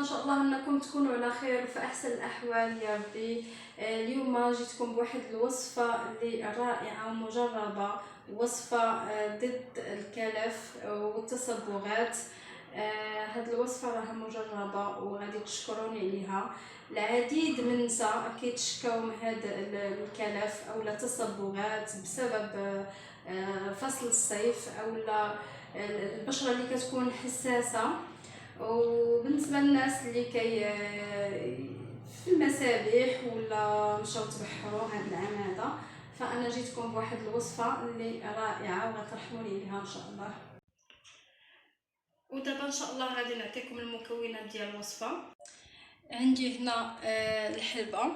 ان شاء الله انكم تكونوا على خير وفي احسن الاحوال يا ربي. اليوم جيتكم بواحد الوصفه اللي رائعه ومجربه، وصفه ضد الكلف والتصبغات. هاد الوصفه راها مجربه وغادي تشكروني عليها. العديد من النساء كيتشكاو من هاد الكلف او التصبغات بسبب فصل الصيف او البشره اللي كتكون حساسه. وبالنسبه للناس اللي في المسابح ولا مشاو تبحروا هذا العام هذا، فانا جيتكم بواحد الوصفه اللي رائعه وغترحموني عليها ان شاء الله. ودابا ان شاء الله غادي نعطيكم المكونات ديال الوصفه. عندي هنا الحلبه،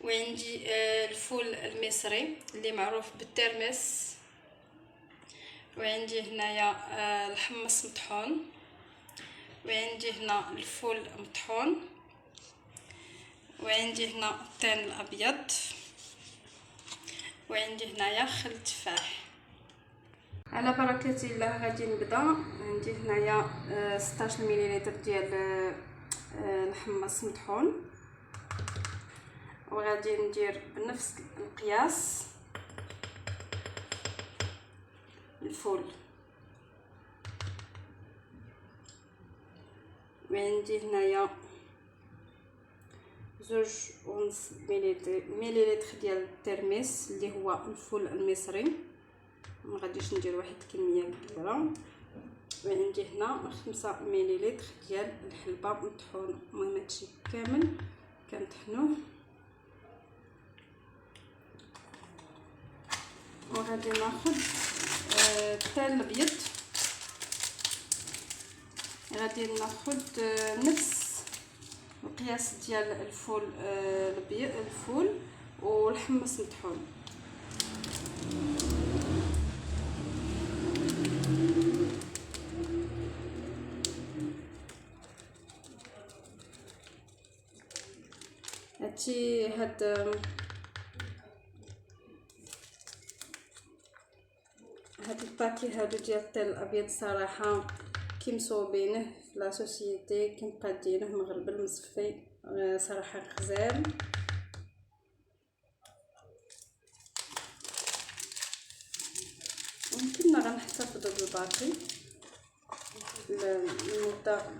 وعندي الفول المصري اللي معروف بالترمس، وعندي هنايا الحمص مطحون، وعندي هنا الفول مطحون، وعندي هنا الطين الابيض، وعندي هنايا خل التفاح. على بركه الله غادي نبدا. عندي هنايا 16 مليلتر ديال الحمص مطحون، وغادي ندير بنفس القياس الفول، وعندي هنايا 2.5 مليلتر ديال الترمس اللي هو الفول المصري، ما غاديش ندير واحد الكميه كبيره. وعندي هنا 5 مليلتر ديال الحلبه مطحون. المهم هادشي كامل كنطحنوه، وغادي ناخذ الطين الابيض. غادي ناخذ نفس القياس ديال الفول الابيض، الفول والحمص مطحون. هاد الباكي هادو ديال الطين الابيض صراحه كي مصوبينه في لا سوسيتي كي مقادينه مغربل مصفي، صراحه غزال. يمكننا غنحتفظوا بالباقي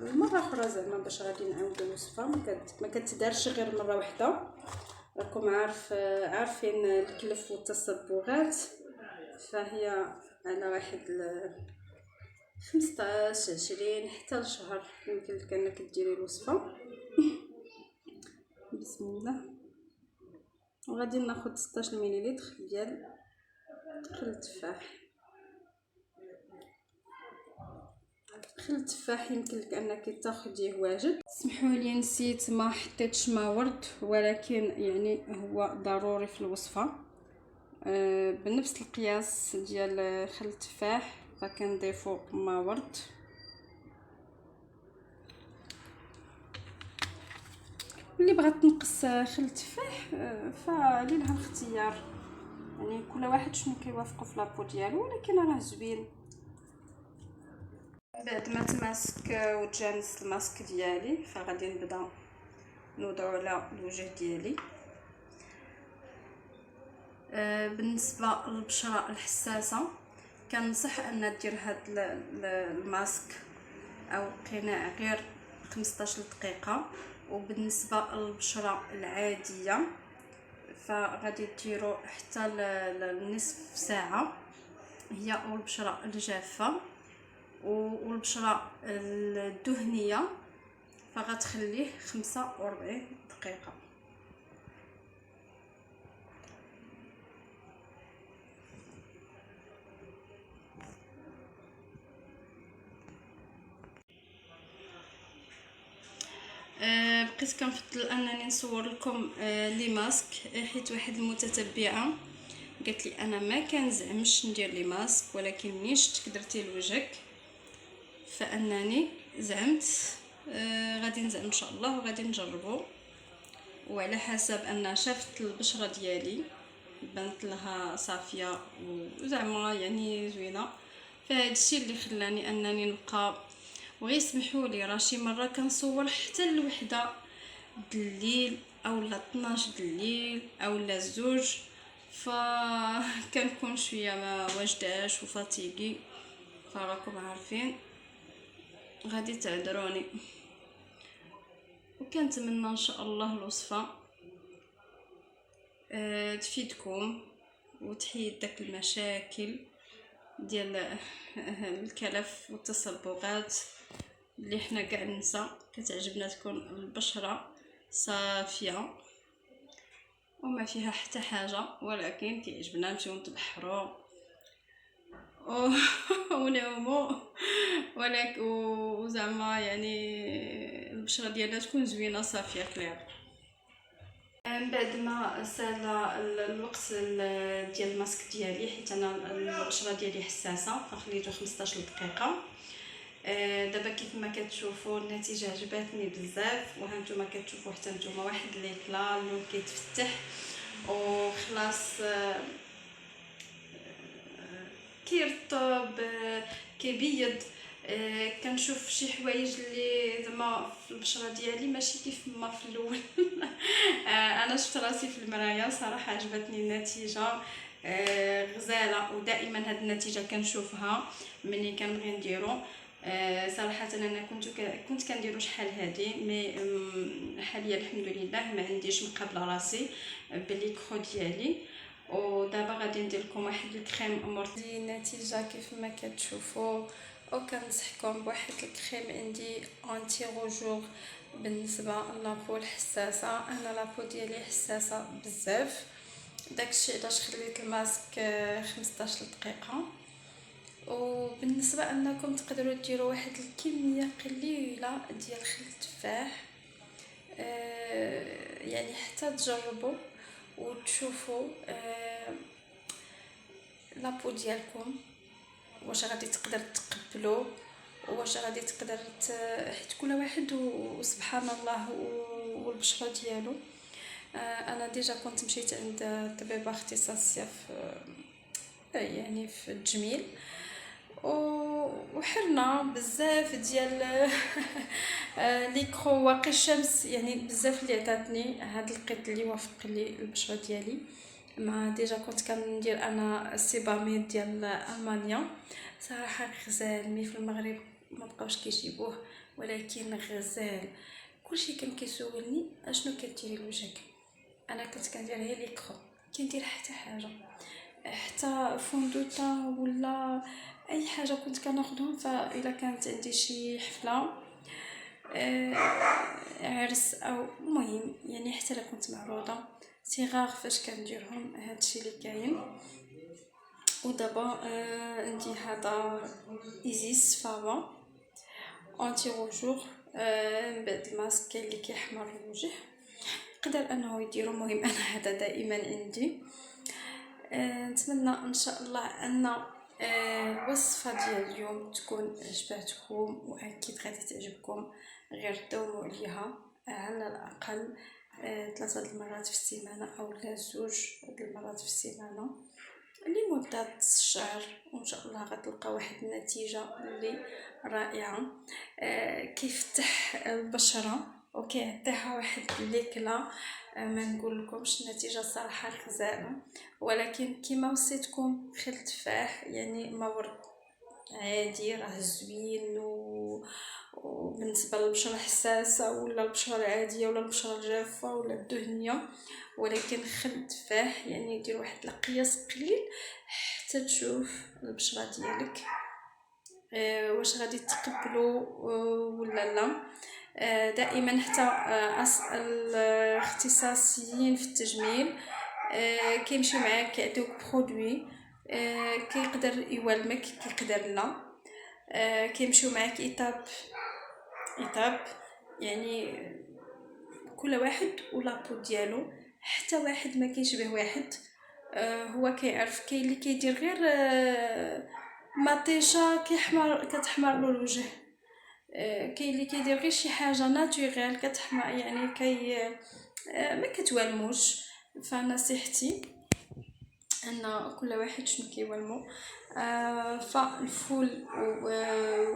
المره اخرى زعما باش غادي نعاودوا الوصفه. ما كتدارش غير مره واحده. راكم عارفين الكلف والتصبغات، فهي على واحد 15 20 حتى لشهر يمكن لك انك ديري الوصفه. بسم الله. وغادي ناخذ 16 مليلتر ديال خل التفاح. خل التفاح يمكن لك انك تاخديه واجد. سمحوا لي نسيت ما حطيتش ما ورد، ولكن يعني هو ضروري في الوصفه. بنفس القياس ديال خل التفاح فكنضيفوا ما ورد. اللي بغات تنقص خل التفاح فليلها الاختيار، يعني كل واحد شنو كيوافقو في لابو ديالو، ولكن راه زوين. بعد ما تماسك وتجانس الماسك ديالي فغادي نبدا نوضعو على الوجه ديالي. بالنسبه للبشره الحساسه كنصح ان دير هاد الماسك او قناع غير 15 دقيقه. وبالنسبه للبشره العاديه فغادي ديروا حتى لنصف ساعه، هي البشره الجافه. والبشره الدهنيه فغتخليه 45 دقيقه. بقيت كنفضل انني نصور لكم لي ماسك، حيت واحد المتتبعه قالت لي انا ما كنزعمش ندير لي ماسك، ولكن ملي شفتك درتي لوجهك فانني زعمت غادي نزعم ان شاء الله وغادي نجربو. وعلى حسب ان شافت البشره ديالي بانت لها صافيه وزعما يعني زوينه، فهاد الشيء اللي خلاني انني نبقى وغير سمحوا لي راه شي مره كنصور حتى الوحده د الليل او لا 12 د الليل او لا الزوج، كنكون شويه ما واجداش وفاتيكي، فراكم عارفين غادي تعذروني. وكنتمنى ان شاء الله الوصفه تفيدكم وتحيد داك المشاكل ديال الكلف والتصبغات اللي حنا كاع النساء كتعجبنا تكون البشره صافيه وما فيها حتى حاجه، ولكن كيعجبنا نمشيو نتبحروا ونعوموا، ولكن وزعما يعني البشره ديالنا تكون زوينه صافيه كلير. من بعد ما سال الوقت ديال الماسك ديالي، حيت انا البشره ديالي حساسه، فخليته 15 دقيقه. دابا كيف ما كتشوفوا النتيجه عجبتني بزاف، وهانتوما كتشوفوا حتى نتوما واحد ليكلا اللون كيتفتح وخلاص كيرطب كيبيض. كنشوف شي حوايج اللي زعما في البشره ديالي ماشي كيف ما في الاول. انا شفت راسي في المرايه صراحه عجبتني النتيجه غزاله، ودائما هاد النتيجه كنشوفها ملي كنبغي نديرو. صراحه انا كنت كنديرو شحال هادي، مي حاليا الحمد لله ما عنديش مقابله راسي بالليكرو ديالي. ودابا غادي ندير لكم واحد الكريم امورتي النتيجه كيف ما كتشوفوا، وكنصحكم بواحد الكريم عندي انتي روجور بالنسبه للابو الحساسه. انا لابو ديالي حساسه بزاف، داكشي علاش خليت الماسك 15 دقيقه. وبالنسبه انكم تقدروا ديروا واحد الكميه قليله ديال خل التفاح، يعني حتى تجربوا وتشوفوا لابو ديالكم واش غادي تقدر تقبلوا، واش غادي تقدر حيت كل واحد وسبحان الله والبشره ديالو. انا ديجا كنت مشيت عند طبيبه اختصاصيه في يعني في التجميل، وحرنا بزاف ديال ليكرو واقي الشمس، يعني بزاف اللي عطاتني هاد القيط اللي وافق لي البشره ديالي. مع ديجا كنت كندير انا السيباميد ديال المانيا، صراحه غزال مي في المغرب ما بقاوش كيجيبوه، ولكن غزال. كلشي كان كيسولني اشنو كديري لوجهك، انا كنت كندير غير ليكرو، كندير حتى حاجه، حتى فوندوتا ولا اي حاجه كنت كناخذهم. فاذا كانت عندي شي حفله عرس او المهم يعني حتى لا كنت معروضه صغار فاش كنديرهم، هادشي اللي كاين. ودابا عندي هذا ايزيس فابا انتي روجور. من بعد الماسك اللي كيحمر الوجه يقدر انه يديرو، المهم انا هذا دائما عندي. نتمنى ان شاء الله ان الوصفه ديال اليوم تكون عجبتكم، واكيد غادي تعجبكم. غير داوموا عليها على الاقل 3 المرات في السيمانه او لا 2 المرات في السيمانه لمده الشهر، وان شاء الله غتلقى واحد النتيجه اللي رائعه. كيفتح البشره وكيعطيها واحد الليكله، ما نقول لكمش النتيجه صراحه غزاله. ولكن كما وصيتكم خل التفاح يعني ما ورد عادي راه زوين، وبالنسبه للبشره الحساسه ولا البشره العاديه ولا البشره الجافه ولا الدهنيه. ولكن خل التفاح يعني دير واحد القياس قليل حتى تشوف البشره ديالك واش غادي تقبلوا ولا لا. دائما حتى الاختصاصيين في التجميل كيمشيو معاك كيعطيوك برودوي كيقدر يولمك كيقدر لا، كيمشيو معاك ايطاب يعني كل واحد ولابو ديالو، حتى واحد ما كيشبه واحد. هو كيعرف كاين اللي كيدير غير مطيشه كتحمر له الوجه، كاين اللي كيدير غير شي حاجه ناتوريل كتحمر يعني ما كتوالموش. فنصيحتي ان كل واحد شنو كيولمو. فالفول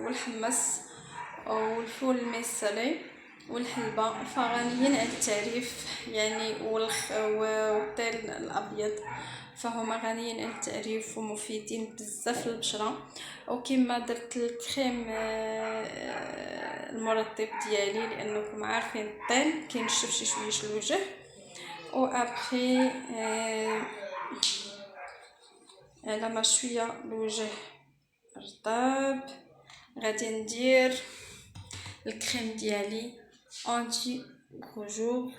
والحمص والفول المصري والحلبة، فغنيين عن التعريف يعني. والطيل الابيض فهما غنيين عن التعريف ومفيدين بزاف للبشره. وكما درت الكريم المرطب ديالي، لانكم عارفين الطين كينشف شي شويه الوجه. وابخي على ما شويه الوجه رطب غادي ندير الكريم ديالي انتي غوجور.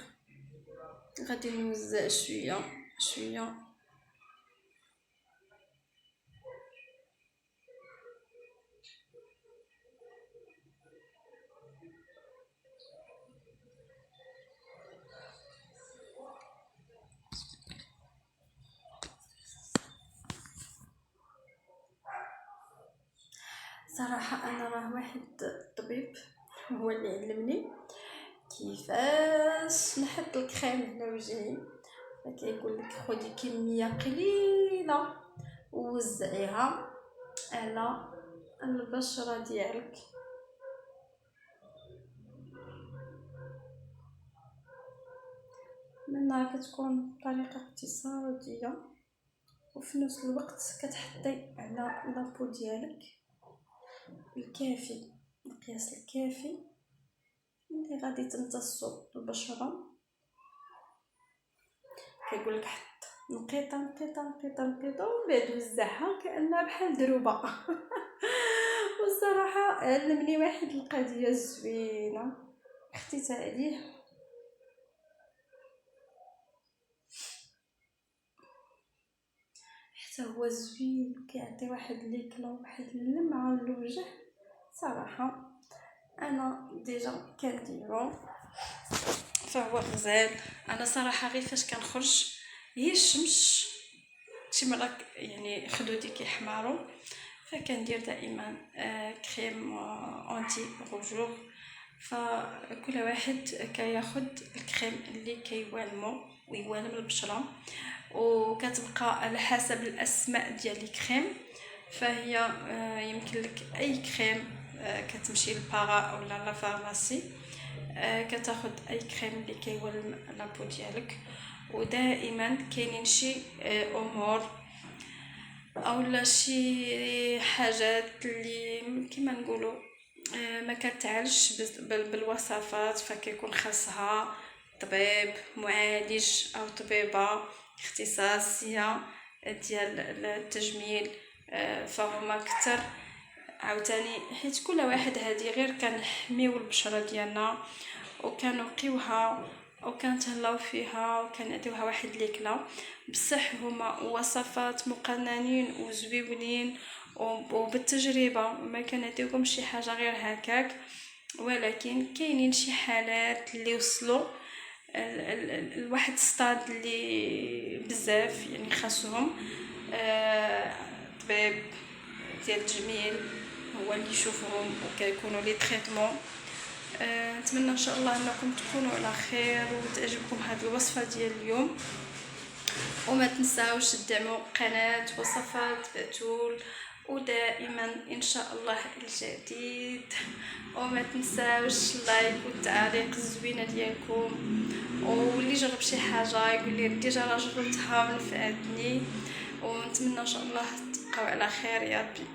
غادي نوزع شويه شويه. صراحه انا راه واحد الطبيب هو اللي علمني كيفاش نحط الكريم على وجهي. فكيقول لك خدي كميه قليله ووزعيها على البشره ديالك. منها كتكون طريقه اقتصاديه وفي نفس الوقت كتحطي على لابو ديالك الكافي، القياس الكافي اللي غادي تمتصو البشره. كيقول لك حط نقيطه نقيطه نقيطه نقيطه ومن بعد وزعها كانها بحال دروبه. والصراحه علمني واحد القضيه زوينه خديت عليه. حتى هو زوين كيعطي واحد ليكلا واحد اللمعه للوجه. صراحه انا ديجا كنديرو فهو غزال. انا صراحه غير فاش كنخرج هي الشمس شي مرة يعني خدودي كيحماروا، فكندير دائما كريم انتي غوجور. فكل واحد كياخد الكريم اللي كيوالمو ويوالم البشره، وكتبقى على حسب الاسماء ديال الكريم. فهي يمكن لك اي كريم كتمشي للبارا اولا لا فارماسي كتاخد اي كريم اللي كيولم لابو ديالك. ودائما كاينين شي امور اولا شي حاجات اللي كما نقولوا ما كتعالجش بالوصفات، فكيكون خاصها طبيب معالج او طبيبه اختصاصيه ديال التجميل. فهما كتر عاوتاني حيت كل واحد هذه غير كنحميو البشره ديالنا وكنوقيوها وكنتهلاو فيها وكنعطيوها واحد ليكلا. بصح هما وصفات مقننين وزويونين وبالتجربه، ما كنعطيوكم شي حاجه غير هكاك. ولكن كاينين شي حالات اللي وصلوا الواحد ستاد اللي بزاف يعني خاصهم طبيب ديال التجميل هو اللي يشوفهم وكيكونوا لي تريتمون. نتمنى ان شاء الله انكم تكونوا على خير وتعجبكم هذه الوصفه ديال اليوم. وما تنساوش تدعموا قناه وصفات بتول، ودائما ان شاء الله الجديد. وما تنساوش اللايك والتعليق الزوينه ديالكم. واللي جرب شي حاجه يقول لي ديجا راه جربتها ونفعتني. ونتمنى ان شاء الله تبقاو على خير يا ربي.